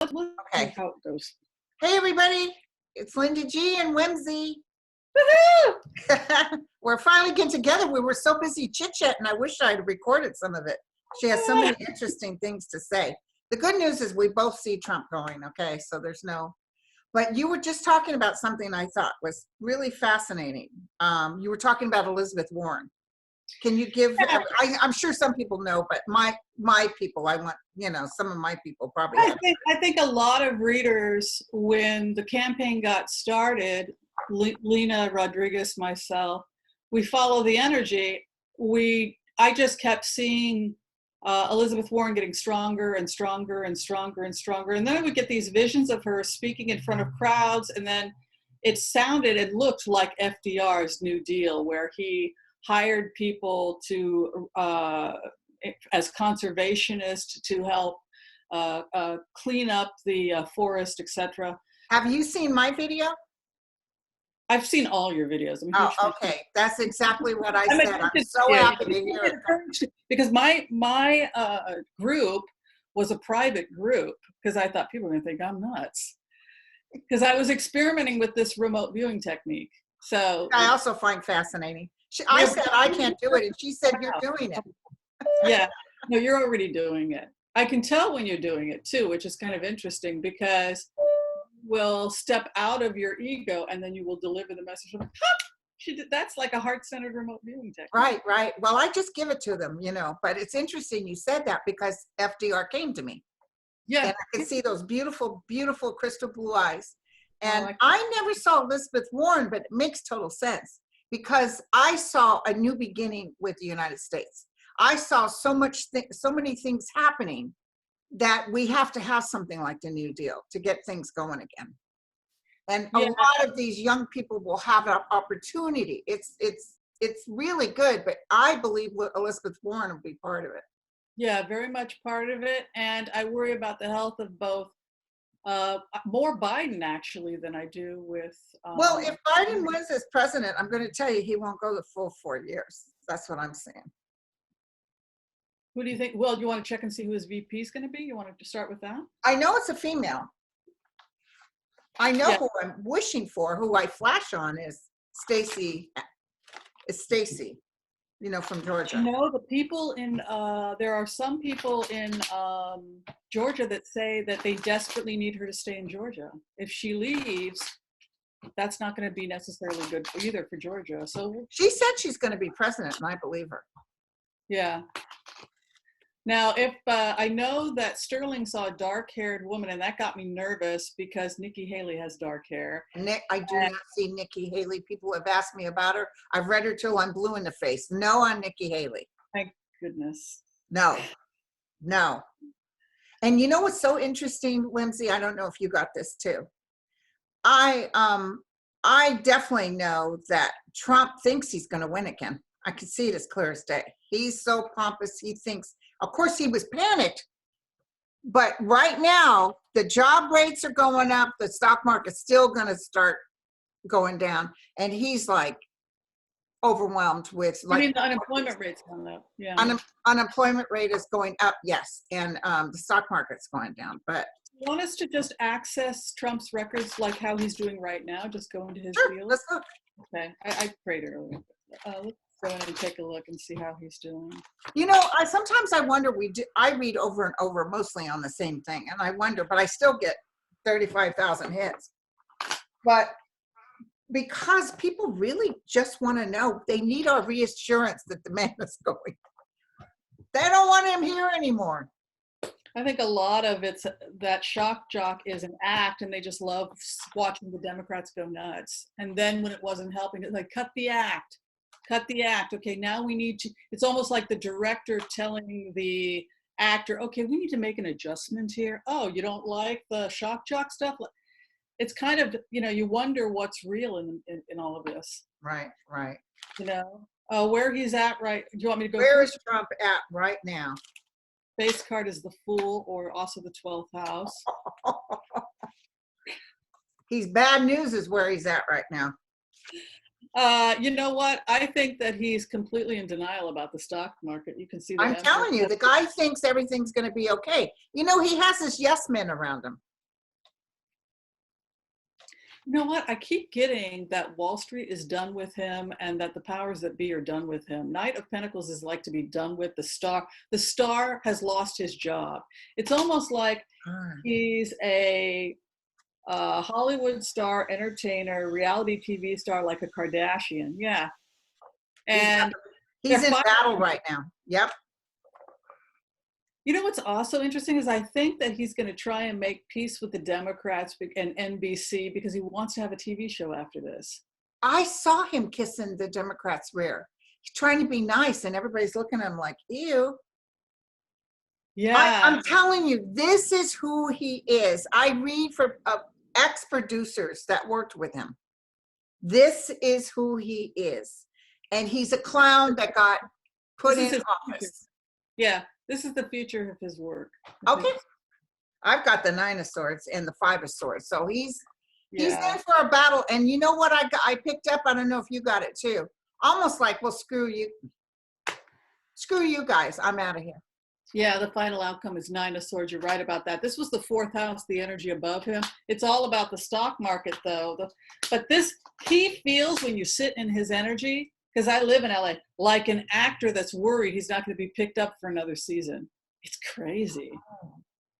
Let's see Okay. how it goes. Hey, everybody. It's Linda G and Whimsy. We're finally getting together. We were so busy chit-chatting. I wish I had recorded some of it. She has so many interesting things to say. The good news is we both see Trump going, okay? So there's no... But you were just talking about something I thought was really fascinating. You were talking about Elizabeth Warren. Can you give... I'm sure some people know, but my people, I want, some of my people probably I think a lot of readers, when the campaign got started, Lena Rodriguez, myself, we follow the energy. I just kept seeing Elizabeth Warren getting stronger and stronger and stronger and stronger. And then I would get these visions of her speaking in front of crowds. And then it sounded and looked like FDR's New Deal, where he hired people to, as conservationists, to help clean up the forest, etc. Have you seen my video? I've seen all your videos. Oh, okay. That's exactly what I said. I'm so happy to hear it. Because my group was a private group, because I thought people were going to think I'm nuts. Because I was experimenting with this remote viewing technique. So I also find fascinating. I said I can't do it, and she said you're doing it. Yeah, no, you're already doing it. I can tell when you're doing it too, which is kind of interesting, because will step out of your ego and then you will deliver the message. She did. That's like a heart-centered remote viewing technique. Right. Well, I just give it to them, but it's interesting you said that, because FDR came to me. Yeah. And I could see those beautiful, beautiful crystal blue eyes. And I never saw Elizabeth Warren, but it makes total sense, because I saw a new beginning with the United States. I saw so many things happening that we have to have something like the New Deal to get things going again. And a lot of these young people will have an opportunity. It's really good, but I believe Elizabeth Warren will be part of it. Yeah, very much part of it. And I worry about the health of both, more Biden actually than I do with... well, if Biden wins as president, I'm going to tell you, he won't go the full 4 years. That's what I'm saying. Who do you think? Well, you want to check and see who his VP is going to be? You want to start with that? I know it's a female. I know who I'm wishing for. Who I flash on is Stacey. It's Stacey, from Georgia. The people in there are some people in Georgia that say that they desperately need her to stay in Georgia. If she leaves, that's not going to be necessarily good either for Georgia. So she said she's going to be president, and I believe her. Yeah. Now, if I know that Sterling saw a dark-haired woman, and that got me nervous, because Nikki Haley has dark hair. I do not see Nikki Haley. People have asked me about her. I've read her till I'm blue in the face. No on Nikki Haley. Thank goodness. No. And you know what's so interesting, Whimsy? I don't know if you got this too. I definitely know that Trump thinks he's going to win again. I can see it as clear as day. He's so pompous. He thinks, of course, he was panicked. But right now, the job rates are going up. The stock market's still going to start going down. And he's like overwhelmed with... I mean, the unemployment rate's going up. Yeah. Unemployment rate is going up, yes. And the stock market's going down. But you want us to just access Trump's records like how he's doing right now? Just go into his deal? Let's look. Okay. I prayed earlier. Let's go in and take a look and see how he's doing. Sometimes I wonder, I read over and over, mostly on the same thing, and I wonder, but I still get 35,000 hits. But because people really just want to know, they need our reassurance that the man is going. They don't want him here anymore. I think a lot of it's that shock jock is an act, and they just love watching the Democrats go nuts. And then when it wasn't helping, it's like, cut the act. Okay, now we need to... It's almost like the director telling the actor, okay, we need to make an adjustment here. Oh, you don't like the shock jock stuff? It's kind of, you wonder what's real in all of this. Right. Where he's at, right? Do you want me to go? Where is Trump at right now? Base card is the Fool, or also the 12th house. He's bad news is where he's at right now. You know what? I think that he's completely in denial about the stock market. You can see that. I'm telling you, the guy thinks everything's going to be okay. He has his yes men around him. You know what? I keep getting that Wall Street is done with him and that the powers that be are done with him. Knight of Pentacles is like to be done with. The star. The star has lost his job. It's almost like he's a Hollywood star, entertainer, reality TV star, like a Kardashian. Yeah. And he's in battle right now. Yep. You know what's also interesting is I think that he's going to try and make peace with the Democrats and NBC because he wants to have a TV show after this. I saw him kissing the Democrats' rear. He's trying to be nice, and everybody's looking at him like, ew. Yeah. I'm telling you, this is who he is. I read for ex-producers that worked with him. This is who he is. And he's a clown that got put in office. Yeah, this is the future of his work. Okay. I've got the 9 of Swords and the 5 of Swords. So he's in for a battle. And you know what I picked up? I don't know if you got it too. Almost like, well, screw you. Screw you guys. I'm out of here. Yeah, the final outcome is 9 of Swords. You're right about that. This was the 4th house, the energy above him. It's all about the stock market, though. But he feels when you sit in his energy, because I live in LA, like an actor that's worried he's not going to be picked up for another season. It's crazy.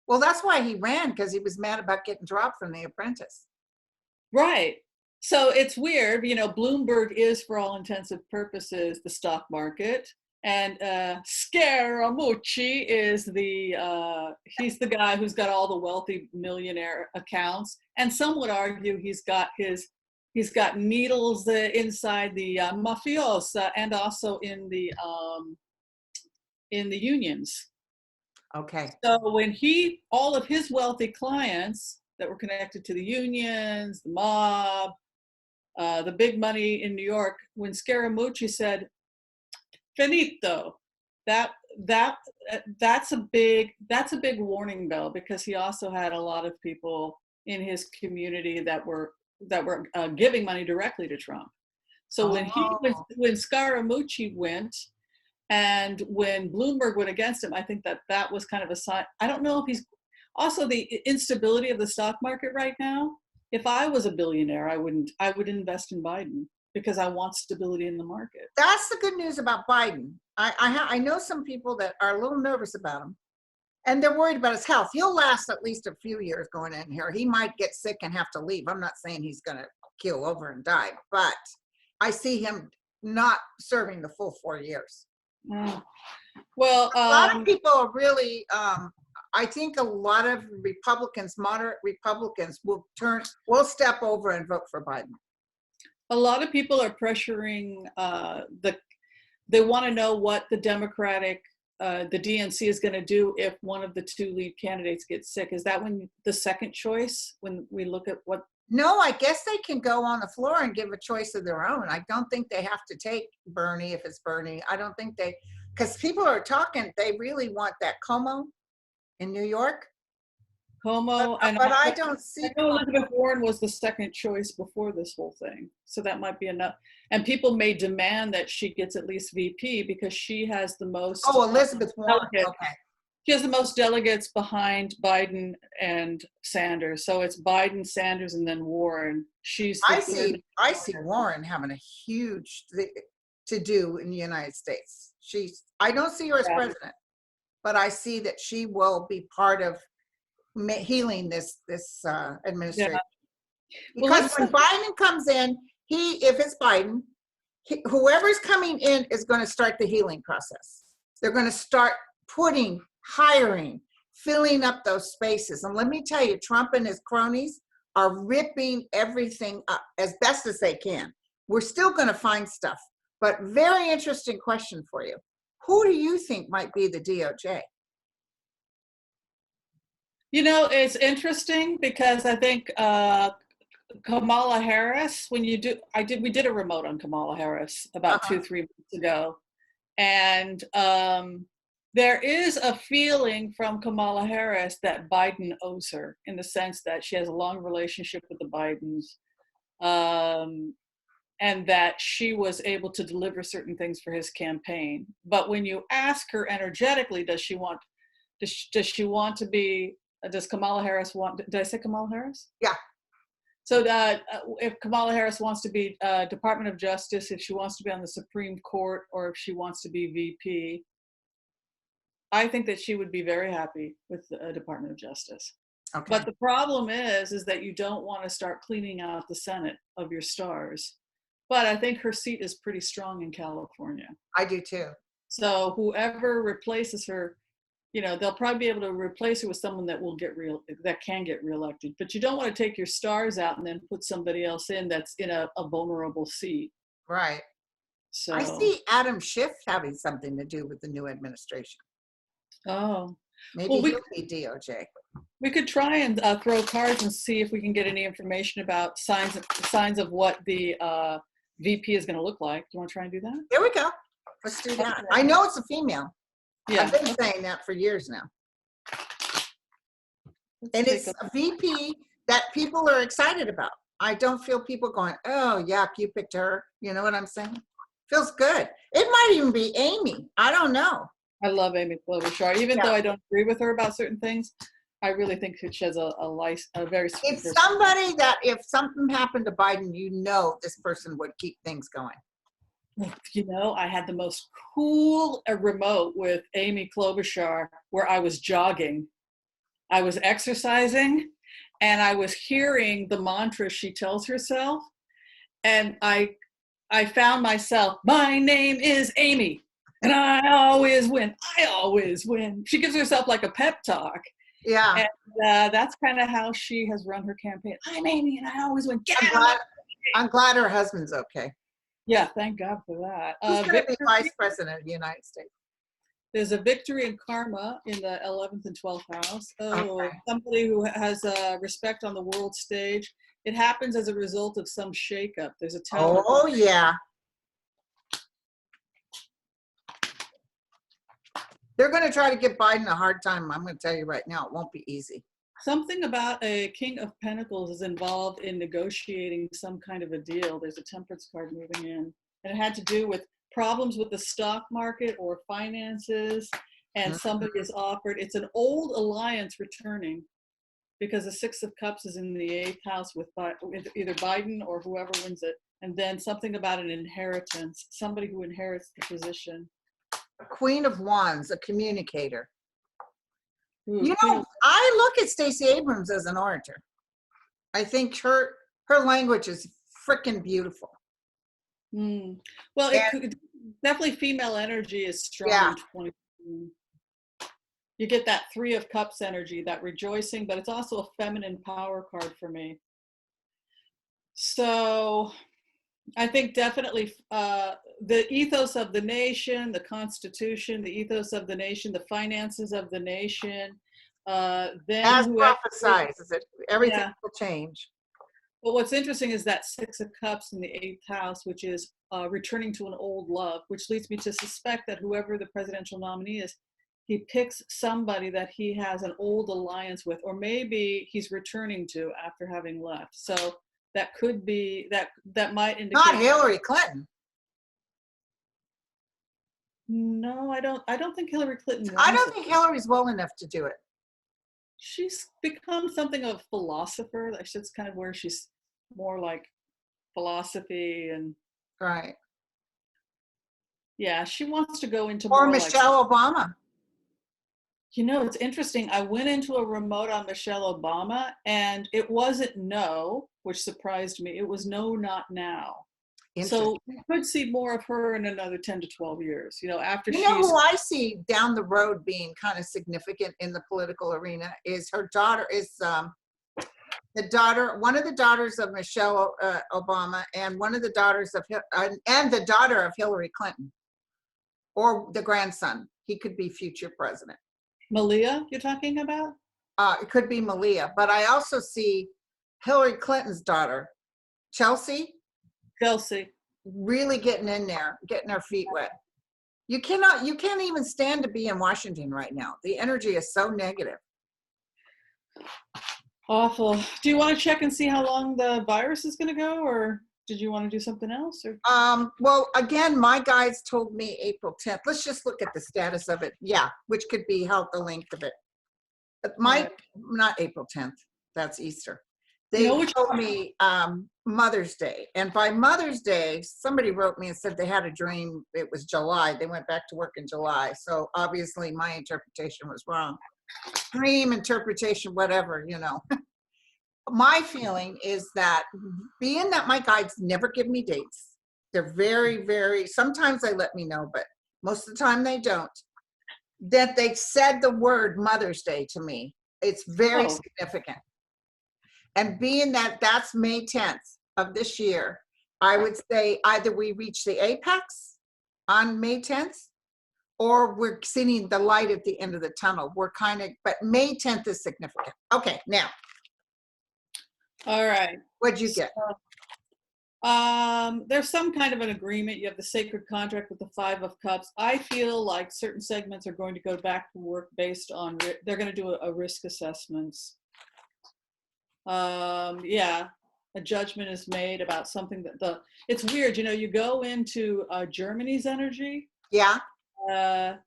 Well, that's why he ran, because he was mad about getting dropped from The Apprentice. Right. So it's weird. You know, Bloomberg is, for all intensive purposes, the stock market. And Scaramucci is he's the guy who's got all the wealthy millionaire accounts. And some would argue he's got needles inside the mafiosa and also in the unions. Okay. So when all of his wealthy clients that were connected to the unions, the mob, the big money in New York, when Scaramucci said, finito, that's a big warning bell, because he also had a lot of people in his community that were giving money directly to Trump. So when Scaramucci went, and when Bloomberg went against him, I think that was kind of a sign. I don't know if he's also the instability of the stock market right now. If I was a billionaire, I would invest in Biden, because I want stability in the market. That's the good news about Biden. I know some people that are a little nervous about him, and they're worried about his health. He'll last at least a few years going in here. He might get sick and have to leave. I'm not saying he's going to keel over and die, but I see him not serving the full 4 years. Well, a lot of people are really, I think a lot of Republicans, moderate Republicans, will step over and vote for Biden. A lot of people are pressuring they want to know what the Democratic, the DNC is going to do if one of the 2 lead candidates gets sick. Is that when the second choice, when we look at what? No, I guess they can go on the floor and give a choice of their own. I don't think they have to take Bernie if it's Bernie. I don't think because people are talking, they really want that Como in New York. Como, but I don't see. I know Elizabeth Warren was the second choice before this whole thing, so that might be enough. And people may demand that she gets at least VP because she has the most. Oh, Elizabeth Warren. Okay. She has the most delegates behind Biden and Sanders. So it's Biden, Sanders, and then Warren. I see Warren having a huge to do in the United States. I don't see her as president, but I see that she will be part of healing this administration. Because when Biden comes in, if it's Biden, whoever's coming in is going to start the healing process. They're going to start hiring, filling up those spaces. And let me tell you, Trump and his cronies are ripping everything up as best as they can. We're still going to find stuff, but very interesting question for you. Who do you think might be the DOJ? You know, it's interesting because I think Kamala Harris, we did a remote on Kamala Harris about 2-3 months ago. And there is a feeling from Kamala Harris that Biden owes her, in the sense that she has a long relationship with the Bidens, and that she was able to deliver certain things for his campaign. But when you ask her energetically, does Kamala Harris want, did I say Kamala Harris? Yeah. So if Kamala Harris wants to be Department of Justice, if she wants to be on the Supreme Court, or if she wants to be VP, I think that she would be very happy with the Department of Justice. Okay. But the problem is that you don't want to start cleaning out the Senate of your stars. But I think her seat is pretty strong in California. I do too. So whoever replaces her, you know, they'll probably be able to replace her with someone that can get reelected. But you don't want to take your stars out and then put somebody else in that's in a vulnerable seat. Right. So I see Adam Schiff having something to do with the new administration. Oh. Maybe Well, he'll be DOJ. We could try and throw cards and see if we can get any information about signs of what the VP is going to look like. Do you want to try and do that? There we go. Let's do that. I know it's a female. Yeah. I've been saying that for years now. And it's a VP that people are excited about. I don't feel people going, oh, yuck, you picked her. You know what I'm saying? Feels good. It might even be Amy. I don't know. I love Amy Klobuchar. Even though I don't agree with her about certain things, I really think she has a very sweet It's somebody that if something happened to Biden, you know this person would keep things going. You know, I had the most cool remote with Amy Klobuchar where I was jogging. I was exercising and I was hearing the mantra she tells herself. And I found myself, my name is Amy and I always win. I always win. She gives herself like a pep talk. Yeah. And that's kind of how she has run her campaign. I'm Amy and I always win. I'm glad her husband's okay. Yeah, thank God for that. Who's going to be vice president of the United States? There's a victory in karma in the 11th and 12th house. Somebody who has respect on the world stage. It happens as a result of some shakeup. There's a tower. Oh, yeah. They're going to try to give Biden a hard time. I'm going to tell you right now, it won't be easy. Something about a King of Pentacles is involved in negotiating some kind of a deal. There's a Temperance card moving in. And it had to do with problems with the stock market or finances. And somebody is offered, it's an old alliance returning because the Six of Cups is in the 8th house with either Biden or whoever wins it. And then something about an inheritance, somebody who inherits the position. A Queen of Wands, a communicator. Ooh, you know, I look at Stacey Abrams as an orator. I think her language is freaking beautiful. Well, definitely female energy is strong in 2020. You get that 3 of Cups energy, that rejoicing, but it's also a feminine power card for me. So I think definitely the ethos of the nation, the Constitution, the ethos of the nation, the finances of the nation. Then as prophesied, everything will change. But what's interesting is that 6 of Cups in the 8th house, which is returning to an old love, which leads me to suspect that whoever the presidential nominee is, he picks somebody that he has an old alliance with, or maybe he's returning to after having left. So that could be, that might indicate. Not Hillary Clinton. No, I don't think Hillary Clinton. I don't think Hillary's well enough to do it. She's become something of a philosopher. That's kind of where she's more like philosophy and. Right. Yeah, she wants to go into or more Michelle Obama. You know, it's interesting. I went into a remote on Michelle Obama and it wasn't no, which surprised me. It was no, not now. So we could see more of her in another 10 to 12 years, you know, after You know who I see down the road being kind of significant in the political arena is her daughter, one of the daughters of Michelle Obama and one of the daughters of, and the daughter of Hillary Clinton, or the grandson. He could be future president. Malia, you're talking about? It could be Malia, but I also see Hillary Clinton's daughter, Chelsea, really getting in there, getting her feet wet. You can't even stand to be in Washington right now. The energy is so negative. Awful. Do you want to check and see how long the virus is going to go, or did you want to do something else? Or? Well, again, my guides told me April 10th. Let's just look at the status of it. Yeah, which could be how the length of it. Not April 10th. That's Easter. You know They which told me Mother's Day. And by Mother's Day, somebody wrote me and said they had a dream. It was July. They went back to work in July. So obviously my interpretation was wrong. Dream interpretation, whatever, you know. My feeling is that being that my guides never give me dates, they're very, very, sometimes they let me know, but most of the time they don't, that they said the word Mother's Day to me. It's very Oh, significant. And being that that's May 10th of this year, I would say either we reach the apex on May 10th or we're seeing the light at the end of the tunnel. We're kind of, but May 10th is significant. Okay, now, all right. what'd you get? There's some kind of an agreement. You have the sacred contract with the Five of Cups. I feel like certain segments are going to go back to work based on, they're going to do a risk assessments. Yeah, a judgment is made about something that it's weird, you know, you go into Germany's energy, Yeah,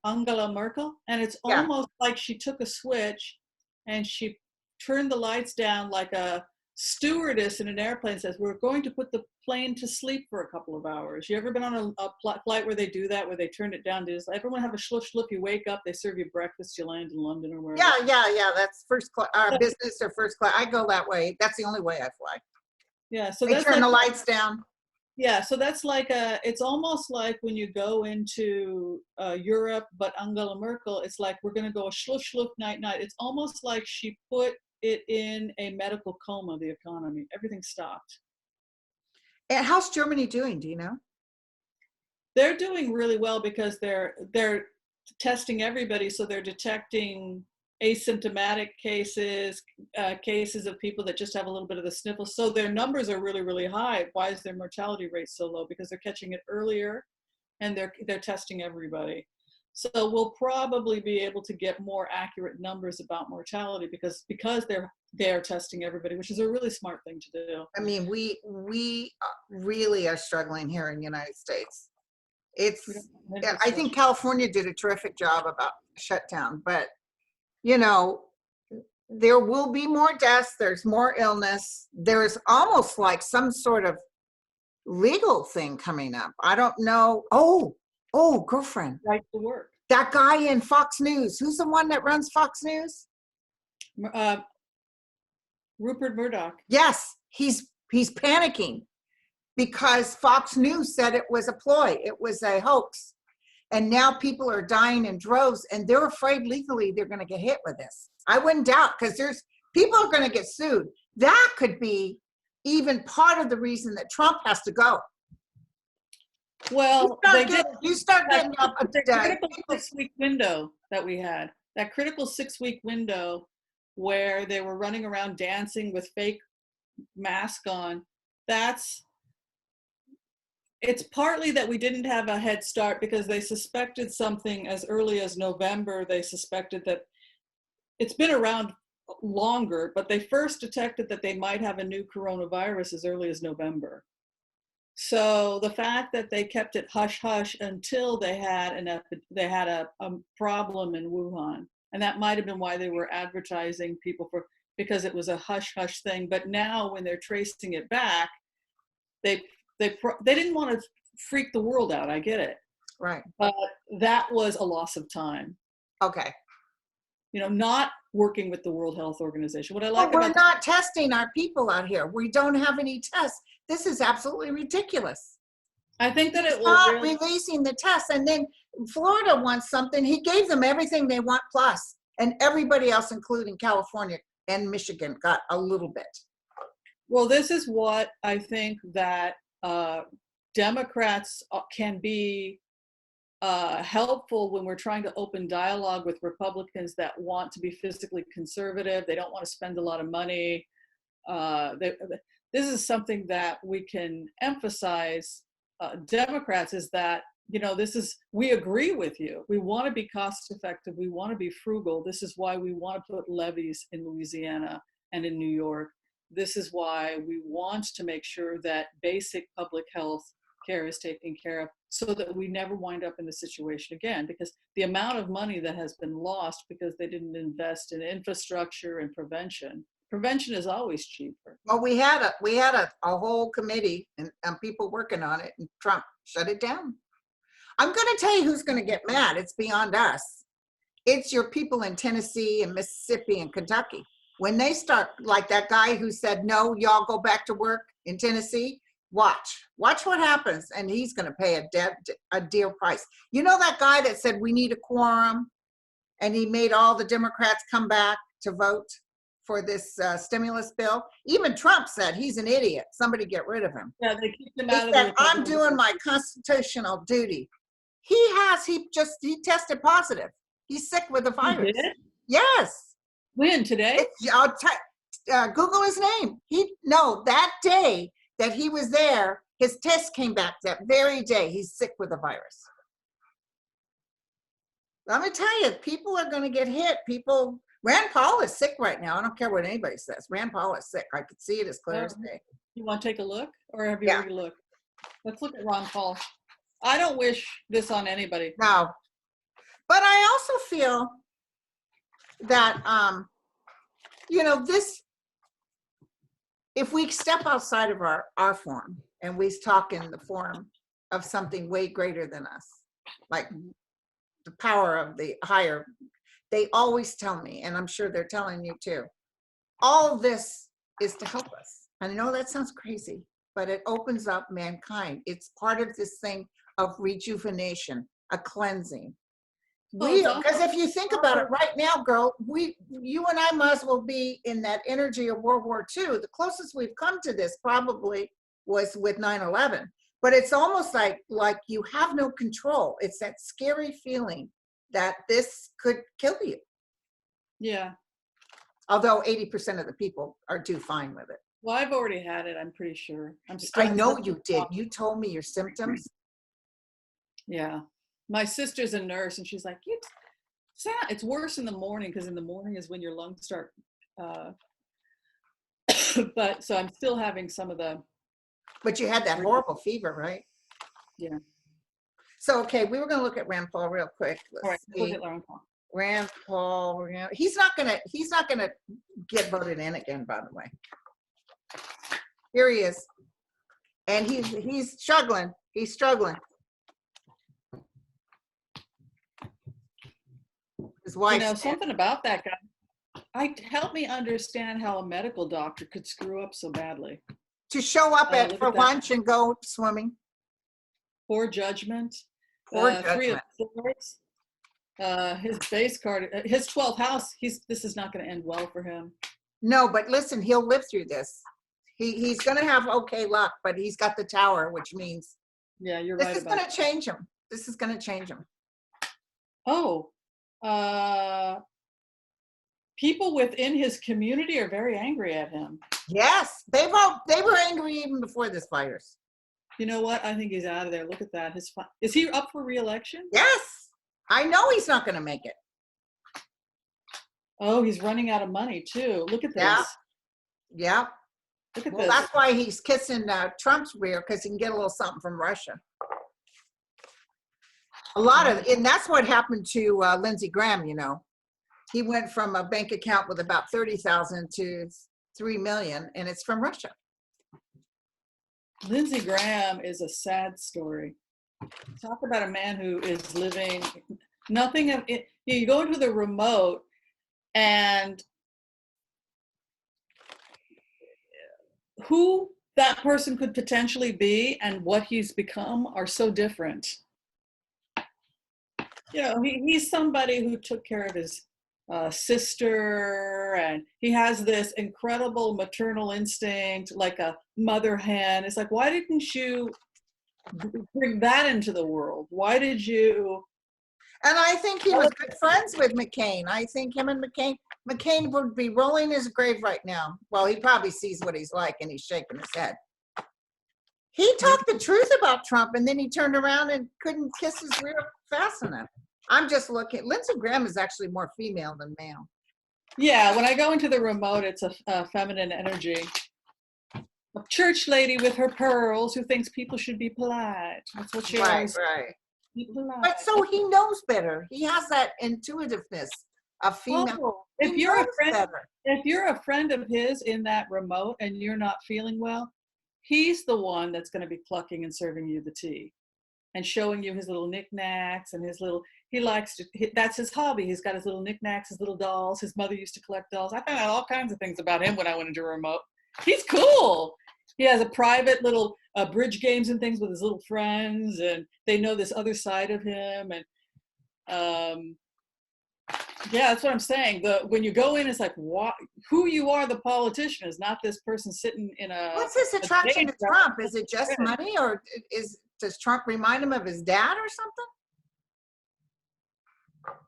Angela Merkel, and it's yeah. almost like she took a switch and she turned the lights down like a stewardess in an airplane says, we're going to put the plane to sleep for a couple of hours. You ever been on a flight where they do that, where they turn it down? Does everyone have a schluff? You wake up, they serve you breakfast, you land in London or wherever. Yeah. That's first class, business or first class. I go that way. That's the only way I fly. Yeah, so They that's turn like the lights down. yeah, so that's like it's almost like when you go into Europe, but Angela Merkel, it's like we're going to go a schluff, night. It's almost like she put it in a medical coma, the economy. Everything stopped. And how's Germany doing? Do you know? They're doing really well because they're testing everybody, so they're detecting asymptomatic cases, cases of people that just have a little bit of the sniffles. So their numbers are really, really high. Why is their mortality rate so low? Because they're catching it earlier and they're testing everybody. So we'll probably be able to get more accurate numbers about mortality because they're testing everybody, which is a really smart thing to do. I mean, we really are struggling here in the United States. It's, I think California did a terrific job about shutdown, but you know, there will be more deaths. There's more illness. There's almost like some sort of legal thing coming up. I don't know. Oh, girlfriend. Right to work. That guy in Fox News. Who's the one that runs Fox News? Rupert Murdoch. Yes, he's panicking because Fox News said it was a ploy. It was a hoax. And now people are dying in droves and they're afraid legally they're going to get hit with this. I wouldn't doubt because people are going to get sued. That could be even part of the reason that Trump has to go. Well, you start getting up a critical 6-week window that we had, that critical 6-week window where they were running around dancing with fake mask on. It's partly that we didn't have a head start because they suspected something as early as November. They suspected that it's been around longer, but they first detected that they might have a new coronavirus as early as November. So the fact that they kept it hush hush until they had a problem in Wuhan, and that might have been why they were advertising people because it was a hush hush thing. But now when they're tracing it back, they didn't want to freak the world out. I get it, right? But that was a loss of time. Okay. You know, not working with the World Health Organization. What I like we're not testing our people out here. We don't have any tests. This is absolutely ridiculous. I think that it will stop releasing the tests, and then Florida wants something. He gave them everything they want plus, and everybody else, including California and Michigan, got a little bit. Well, this is what I think that Democrats can be helpful when we're trying to open dialogue with Republicans that want to be physically conservative. They don't want to spend a lot of money. This is something that we can emphasize, Democrats, is that, you know, we agree with you. We want to be cost effective. We want to be frugal. This is why we want to put levees in Louisiana and in New York. This is why we want to make sure that basic public health care is taken care of so that we never wind up in the situation again, because the amount of money that has been lost because they didn't invest in infrastructure and prevention is always cheaper. Well, we had a whole committee and people working on it, and Trump shut it down. I'm going to tell you who's going to get mad. It's beyond us. It's your people in Tennessee and Mississippi and Kentucky. When they start, like that guy who said, no, y'all go back to work in Tennessee, watch what happens. And he's going to pay a dear price. You know that guy that said we need a quorum, and he made all the Democrats come back to vote for this stimulus bill? Even Trump said he's an idiot. Somebody get rid of him. Yeah, they kicked him He out of said, the I'm doing my constitutional duty. He tested positive. He's sick with the He virus. did? Yes. When, today? Google his name. That day that he was there, his test came back that very day. He's sick with the virus. Let me tell you, people are going to get hit. Rand Paul is sick right now. I don't care what anybody says. Rand Paul is sick. I could see it as clear as day. You want to take a look, or have you already looked? Let's look at Ron Paul. I don't wish this on anybody. No. But I also feel that, if we step outside of our form and we talk in the form of something way greater than us, like the power of the higher, they always tell me, and I'm sure they're telling you too, all of this is to help us. I know that sounds crazy, but it opens up mankind. It's part of this thing of rejuvenation, a cleansing. Because if you think about it right now, girl, you and I might as well be in that energy of World War II. The closest we've come to this probably was with 9/11. But it's almost like you have no control. It's that scary feeling that this could kill you. Yeah. Although 80% of the people do fine with it. Well, I've already had it, I'm pretty sure. I know you did. You told me your symptoms. Yeah. My sister's a nurse, and she's like, it's worse in the morning, because in the morning is when your lungs start. But so I'm still having some of the. But you had that horrible fever, right? Yeah. So, okay, we were going to look at Rand Paul real quick. All right, look at Rand Paul. Rand Paul, he's not gonna get voted in again, by the way. Here he is. And he's struggling. He's struggling. His wife. Something about that guy. Help me understand how a medical doctor could screw up so badly. To show up for lunch and go swimming. Poor judgment. Poor judgment. 3 of Swords. His base card, his 12th house. This is not going to end well for him. No, but listen, he'll live through this. He's going to have okay luck, but he's got the tower, which means. Yeah, you're right. This is going to change him. This is going to change him. Oh. People within his community are very angry at him. Yes, they were angry even before this virus. You know what? I think he's out of there. Look at that. Is he up for re-election? Yes, I know he's not going to make it. Oh, he's running out of money too. Look at this. Yeah. Look at this. That's why he's kissing Trump's rear, because he can get a little something from Russia. And that's what happened to Lindsey Graham. He went from a bank account with about 30,000 to 3 million, and it's from Russia. Lindsey Graham is a sad story. Talk about a man who is living nothing of it. You go into the remote, and who that person could potentially be and what he's become are so different. He's somebody who took care of his sister, and he has this incredible maternal instinct, like a mother hen. It's like, why didn't you bring that into the world? Why did you? And I think he was good friends with McCain. I think him and McCain would be rolling his grave right now. Well, he probably sees what he's like, and he's shaking his head. He talked the truth about Trump, and then he turned around and couldn't kiss his rear fast enough. I'm just looking. Lindsey Graham is actually more female than male. Yeah, when I go into the remote, it's a feminine energy. A church lady with her pearls who thinks people should be polite. That's what she always. Right. Be polite. But so he knows better. He has that intuitiveness a female. Oh, He knows better. if you're a friend of his in that remote and you're not feeling well, he's the one that's going to be clucking and serving you the tea and showing you his little knickknacks and his little, that's his hobby. He's got his little knickknacks, his little dolls. His mother used to collect dolls. I found out all kinds of things about him when I went into a remote. He's cool. He has a private little bridge games and things with his little friends, and they know this other side of him. And yeah, that's what I'm saying. When you go in, it's like, what, who you are, the politician, is not this person sitting in a. What's his attraction to Trump? Is it just money, or does Trump remind him of his dad or something?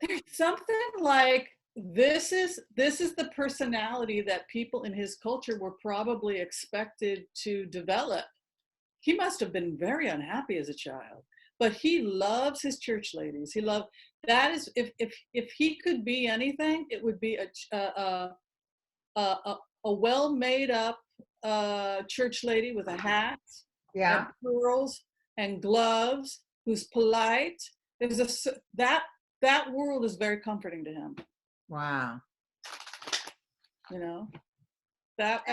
There's something like this is the personality that people in his culture were probably expected to develop. He must have been very unhappy as a child, but he loves his church ladies. He loved, that is, if he could be anything, it would be a well made up church lady with a hat, Yeah, and pearls and gloves, who's polite. There's that world is very comforting to him. wow. You know, that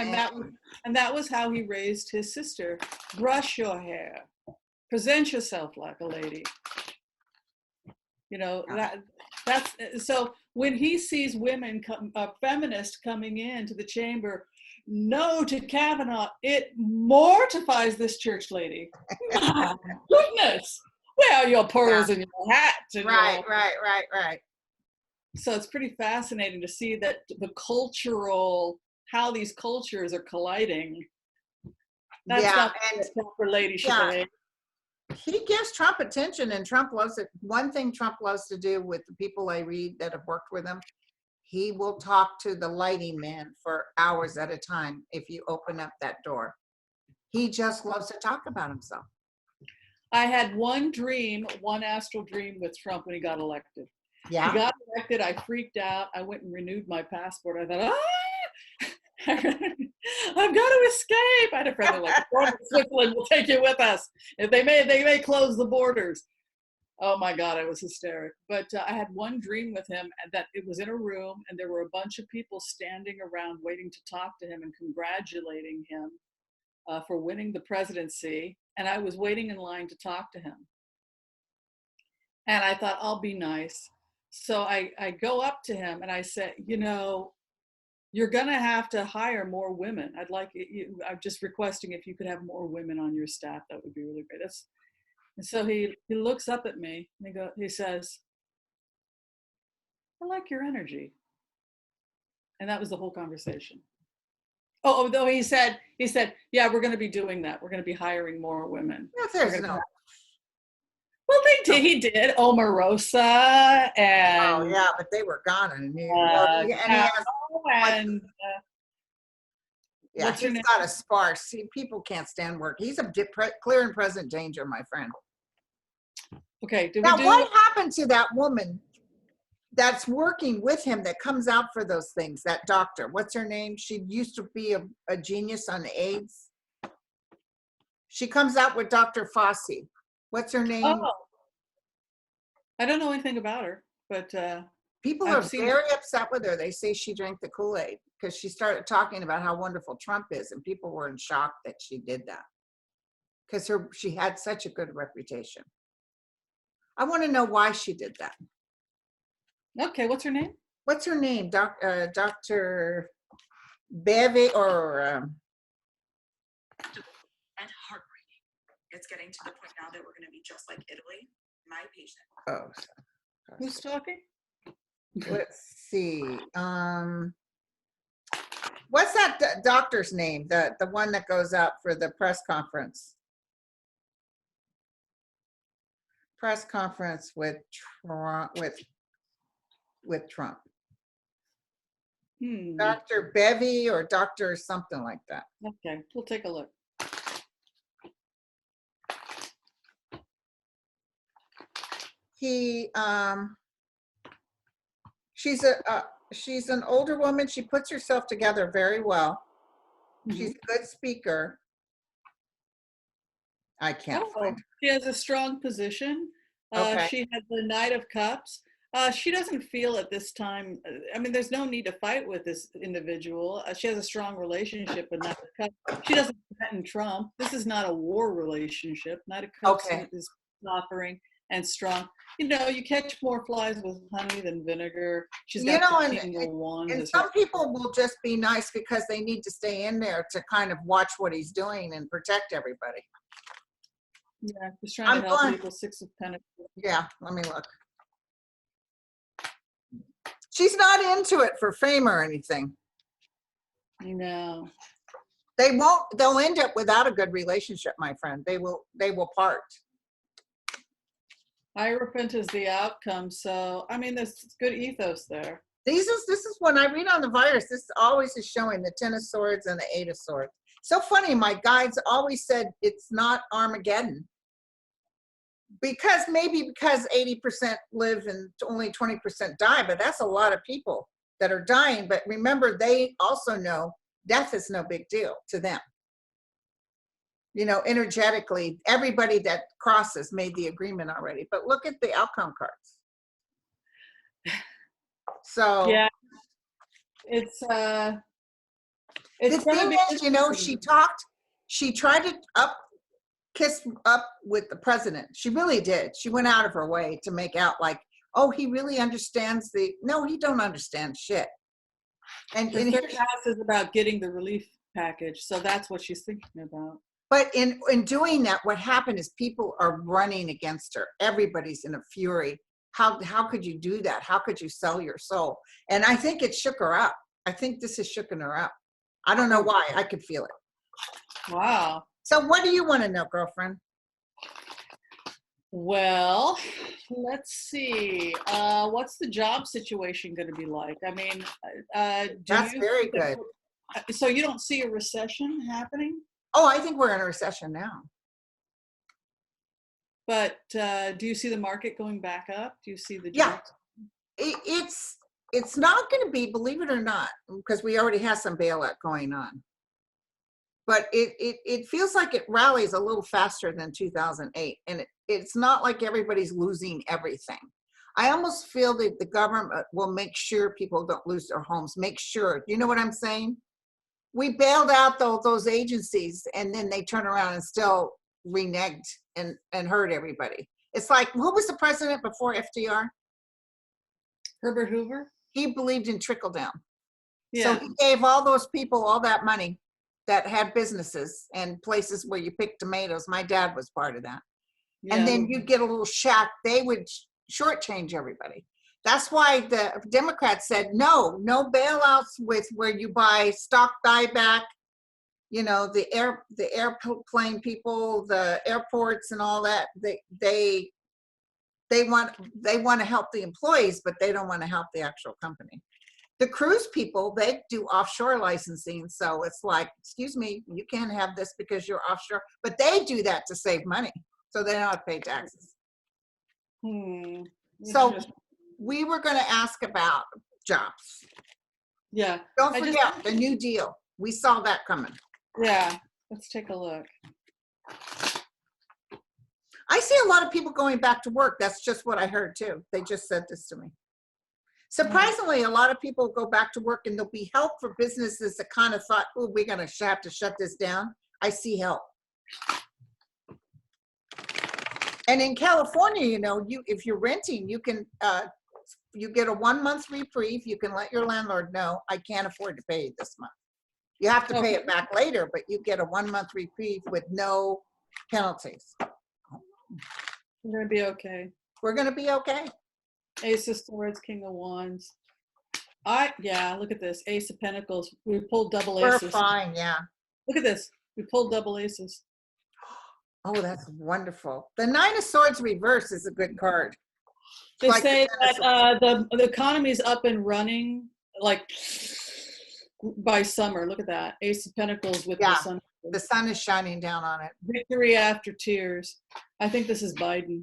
was how he raised his sister. Brush your hair, present yourself like a lady. You know, that's so when he sees women feminists coming into the chamber, no to Kavanaugh, it mortifies this church lady. My goodness, where are your pearls and your hat? And Right. So it's pretty fascinating to see that how these cultures are colliding. That's not the proper lady should behave. He gives Trump attention, and Trump loves it. One thing Trump loves to do with the people I read that have worked with him, he will talk to the lighting man for hours at a time if you open up that door. He just loves to talk about himself. I had one astral dream with Trump when he got elected. Yeah. He got elected. I freaked out. I went and renewed my passport. I thought, I've got to escape. I had a friend like, Switzerland will take you with us. If they may close the borders. Oh my God, I was hysteric. But I had one dream with him that it was in a room and there were a bunch of people standing around waiting to talk to him and congratulating him for winning the presidency. And I was waiting in line to talk to him. And I thought, I'll be nice. So I go up to him and I said, you know, you're going to have to hire more women. I'm just requesting if you could have more women on your staff. That would be really great. And so he looks up at me and he says, I like your energy. And that was the whole conversation. Oh, though he said, yeah, we're going to be doing that. We're going to be hiring more women. Well, they did. He did Omarosa and. Oh yeah, but they were gone in New York. Yeah, he's got a sparse. See, people can't stand work. He's a clear and present danger, my friend. Okay. What happened to that woman that's working with him that comes out for those things? That doctor, what's her name? She used to be a genius on AIDS. She comes out with Dr. Fossey. What's her name? Oh, I don't know anything about her, but people are very upset with her. They say she drank the Kool-Aid because she started talking about how wonderful Trump is, and people were in shock that she did that because she had such a good reputation. I want to know why she did that. Okay, what's her name? What's her name? Dr. Bevy or and heartbreaking. It's getting to the point now that we're going to be just like Italy. My patient. Oh, who's talking? Let's see. What's that doctor's name? The one that goes out for the press conference. Press conference with Trump. With Trump. Dr. Bevy or Dr. something like that. Okay, we'll take a look. She's an older woman. She puts herself together very well. She's a good speaker. I can't find her. She has a strong position. Okay. She has the Knight of Cups. She doesn't feel at this time. I mean, there's no need to fight with this individual. She has a strong relationship, but not a cut. She doesn't threaten Trump. This is not a war relationship. Not a Okay. is offering and strong. You know, you catch more flies with honey than vinegar. She's You got know, the king of wands. and some people will just be nice because they need to stay in there to kind of watch what he's doing and protect everybody. Yeah, he's trying to help people. Six of Pentacles. Yeah, let me look. She's not into it for fame or anything. No. They'll end up without a good relationship, my friend. They will part. Hierophant is the outcome. So, I mean, there's good ethos there. This is when I read on the virus, this always is showing the 10 of Swords and the 8 of Swords. So funny, my guides always said it's not Armageddon. Because 80% live and only 20% die, but that's a lot of people that are dying. But remember, they also know death is no big deal to them. You know, energetically, everybody that crosses made the agreement already. But look at the outcome cards. So yeah, it's the thing is, you know, she tried to kiss up with the president. She really did. She went out of her way to make out like, oh, he really understands no, he don't understand shit. And the third house is about getting the relief package. So that's what she's thinking about. But in doing that, what happened is people are running against her. Everybody's in a fury. How could you do that? How could you sell your soul? And I think it shook her up. I think this has shooken her up. I don't know why. I could feel it. Wow. So what do you want to know, girlfriend? Well, let's see. What's the job situation going to be like? I mean, that's very good. So you don't see a recession happening? Oh, I think we're in a recession now. But do you see the market going back up? Do you see the jobs? Yeah. It's not going to be, believe it or not, because we already have some bailout going on. But it feels like it rallies a little faster than 2008. And it's not like everybody's losing everything. I almost feel that the government will make sure people don't lose their homes. Make sure. You know what I'm saying? We bailed out those agencies, and then they turn around and still reneged and hurt everybody. It's like, who was the president before FDR? Herbert Hoover. He believed in trickle down. Yeah. So he gave all those people all that money that had businesses and places where you pick tomatoes. My dad was part of that. Yeah. And then you get a little shack, they would shortchange everybody. That's why the Democrats said, no bailouts with where you buy stock buyback, you know, the airplane people, the airports and all that. They want to help the employees, but they don't want to help the actual company. The cruise people, they do offshore licensing. So it's like, excuse me, you can't have this because you're offshore. But they do that to save money. So they don't have to pay taxes. So we were going to ask about jobs. Yeah. Don't forget the New Deal. We saw that coming. Yeah. Let's take a look. I see a lot of people going back to work. That's just what I heard too. They just said this to me. Surprisingly, a lot of people go back to work, and there'll be help for businesses that kind of thought, oh, we're going to have to shut this down. I see help. And in California, you know, if you're renting, you can you get a 1 month reprieve. You can let your landlord know, I can't afford to pay you this month. You have to pay it back later, but you get a 1 month reprieve with no penalties. We're going to be okay. We're going to be okay. Ace of Swords, King of Wands. Yeah, look at this. Ace of Pentacles. We pulled double aces. We're fine, yeah. Look at this. We pulled double aces. Oh, that's wonderful. The Nine of Swords reverse is a good card. They say that the economy is up and running like by summer. Look at that. Ace of Pentacles with the sun. The sun is shining down on it. Victory after tears. I think this is Biden.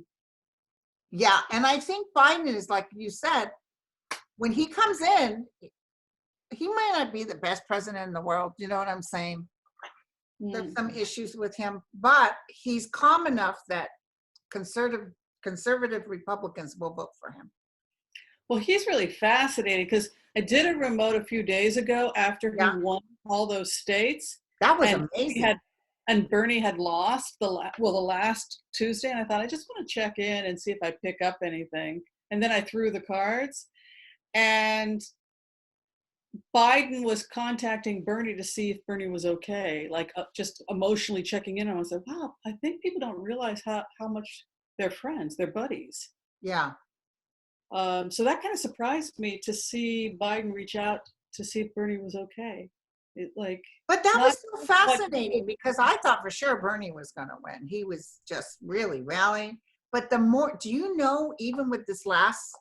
Yeah, and I think Biden is, like you said, when he comes in, he might not be the best president in the world. You know what I'm saying? There's some issues with him, but he's calm enough that conservative Republicans will vote for him. Well, he's really fascinating because I did a remote a few days ago after he Yeah, won all those states, that was and he amazing. had Bernie had lost the last Tuesday, and I thought I just want to check in and see if I pick up anything, and then I threw the cards, and Biden was contacting Bernie to see if Bernie was okay, like just emotionally checking in. And I was like, wow, I think people don't realize how much they're friends, they're buddies. Yeah. So that kind of surprised me to see Biden reach out to see if Bernie was okay. It like But that not was so like fascinating because I thought for sure Bernie was going to win. He was just really rallying. But the more, do you know, even with this last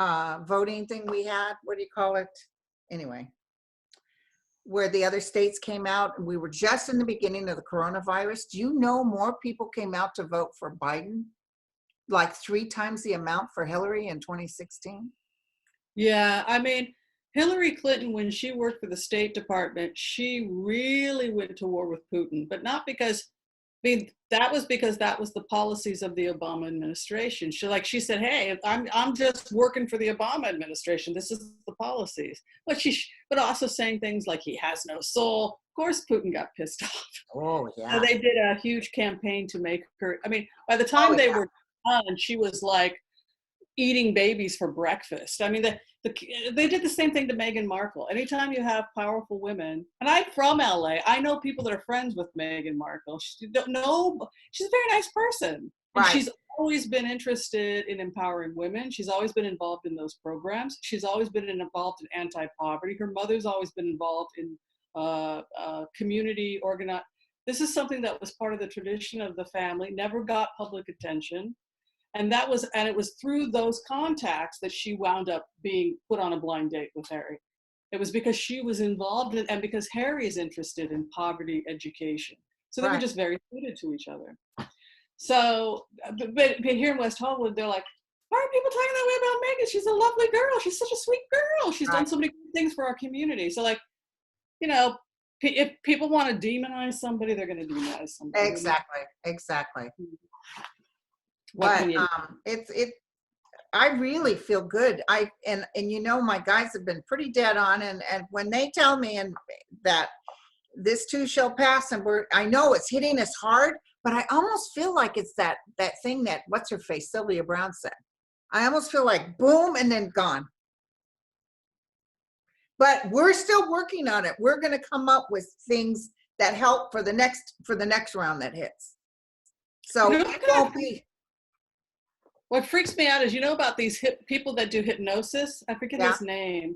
voting thing we had, what do you call it? Anyway, where the other states came out and we were just in the beginning of the coronavirus. Do you know more people came out to vote for Biden? Like 3 times the amount for Hillary in 2016? yeah, I mean Hillary Clinton, when she worked for the State Department, she really went to war with Putin, but not because I mean, that was because that was the policies of the Obama administration. She said, "Hey, I'm just working for the Obama administration. This is the policies." But also saying things like he has no soul. Of course, Putin got pissed off. Oh, So yeah. they did a huge campaign to make her. I mean, by the Oh, time they yeah. were done, she was like eating babies for breakfast. I mean, they did the same thing to Meghan Markle. Anytime you have powerful women, and I'm from LA, I know people that are friends with Meghan Markle. She's a very nice person. And Right. she's always been interested in empowering women. She's always been involved in those programs. She's always been involved in anti-poverty. Her mother's always been involved in community organized. This is something that was part of the tradition of the family, never got public attention. And it was through those contacts that she wound up being put on a blind date with Harry. It was because she was involved in, and because Harry is interested in poverty education. So they were Right. just very suited to each other. So, but here in West Hollywood, they're like, why are people talking that way about Megan? She's a lovely girl. She's such a sweet girl. She's done Right. so many good things for our community. So like, you know, if people want to demonize somebody, they're going to demonize somebody. Exactly. Exactly. What But can you I really feel good. And you know, my guys have been pretty dead on, and when they tell me and that this too shall pass, and I know it's hitting us hard, but I almost feel like it's that thing that what's her face Sylvia Brown said. I almost feel like boom and then gone. But we're still working on it. We're going to come up with things that help for the next round that hits. So it won't be. What freaks me out is, you know about these people that do hypnosis? I forget Yeah. his name.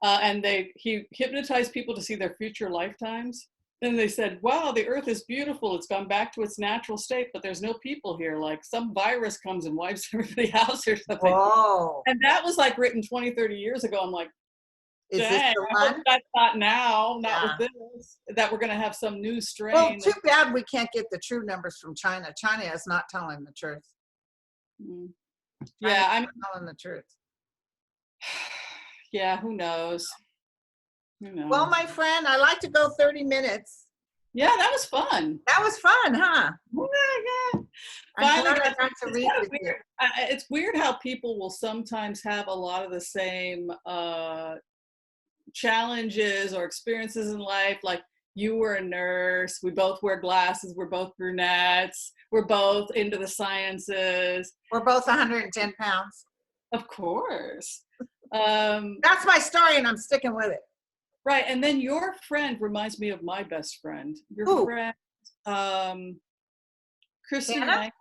And he hypnotized people to see their future lifetimes. Then they said, wow, the earth is beautiful. It's gone back to its natural state, but there's no people here. Like some virus comes and wipes everybody out or something. Whoa. And that was like written 20, 30 years ago. I'm like, Is this dang, the I hope one? that's not now, not Yeah. with this, that we're going to have some new Well, strain. too bad we can't get the true numbers from China. China is not telling the truth. Mm. China's Yeah, I mean, not telling the truth. yeah, who knows? Who knows? Well, my friend, I like to go 30 minutes. Yeah, that was fun. That was fun, huh? Yeah. I'm Finally glad I got to it's read kinda with you. weird. It's weird how people will sometimes have a lot of the same challenges or experiences in life. Like you were a nurse, we both wear glasses, we're both brunettes, we're both into the sciences. We're both 110 pounds. Of course. That's my story, and I'm sticking with it. Right, and then your friend reminds me of my best friend. Your Who? friend, Kirsten. Hannah?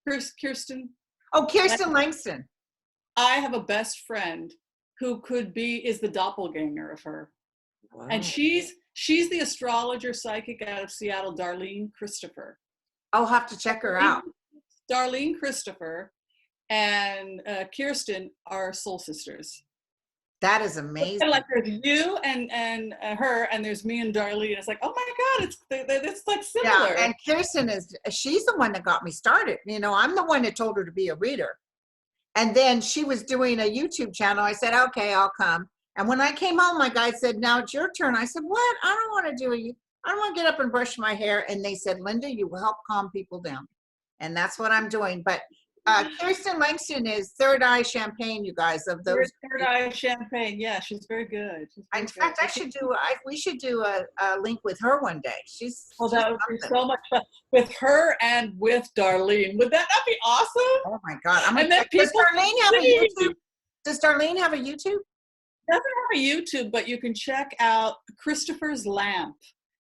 Kirsten. Oh, Kirsten Langston. I have a best friend who is the doppelganger of her. Wow. And she's the astrologer psychic out of Seattle, Darlene Christopher. I'll have to check her out. Darlene Christopher and Kirsten are soul sisters. That is amazing. And like there's you and her, and there's me and Darlene. It's like, oh my God, it's like similar. Yeah, and Kirsten she's the one that got me started. You know, I'm the one that told her to be a reader. And then she was doing a YouTube channel. I said, okay, I'll come. And when I came home, my guy said, now it's your turn. I said, what? I don't want to I don't want to get up and brush my hair. And they said, Linda, you will help calm people down. And that's what I'm doing. But Kirsten Langston is Third Eye Champagne, you guys, of those. Third Eye Champagne. Yeah, she's very good. She's very In fact, we should do a link with her one day. She's that would be so much fun with her and with Darlene. Would that not be awesome? Oh my God! Does Darlene have a YouTube? Does Darlene have a YouTube? Doesn't have a YouTube, but you can check out Christopher's Lamp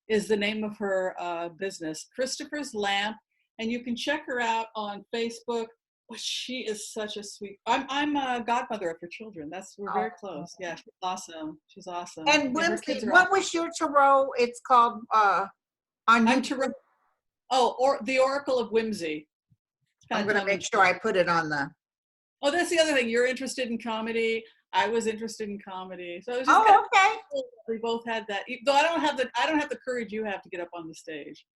is the name of her business. Christopher's Lamp, and you can check her out on Facebook. But she is such a sweet. I'm a godmother of her children. We're very close. Yeah, she's awesome. She's awesome. And Whimsy, what was your tarot? It's called on YouTube. Or the Oracle of Whimsy. I'm going to make sure I put it on the. Oh, that's the other thing. You're interested in comedy. I was interested in comedy, so it was just okay. Cool. We both had that. Though I don't have the courage you have to get up on the stage.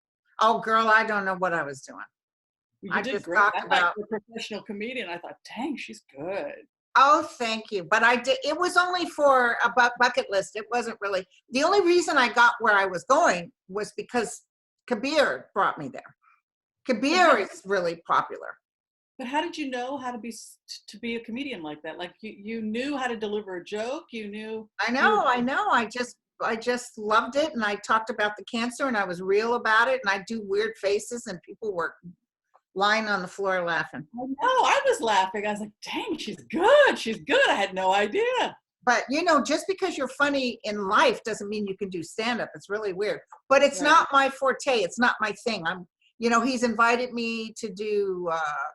Oh, girl, I don't know what I was doing. I did great. I thought you were a professional comedian. I thought, dang, she's good. Oh, thank you. But I did. It was only for a bucket list. It wasn't really. The only reason I got where I was going was because Kabir brought me there. Kabir is really popular. But how did you know how to be a comedian like that? Like you knew how to deliver a joke. You knew. I know. I just loved it, and I talked about the cancer, and I was real about it, and I do weird faces, and people were lying on the floor laughing. I know. I was laughing. I was like, dang, she's good. She's good. I had no idea. But, just because you're funny in life doesn't mean you can do stand-up. It's really weird. But it's not my forte. It's not my thing. He's invited me to do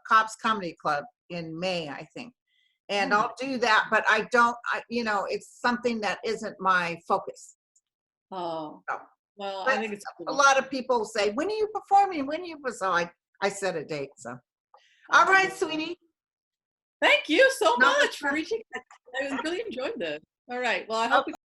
Cobb's Comedy Club in May, I think. And I'll do that. But it's something that isn't my focus. Oh. So, well, I think it's cool. A lot of people say, when are you performing? So I set a date. So, all right, sweetie. Thank you so much for reaching out. I really enjoyed this. All right. Well, I hope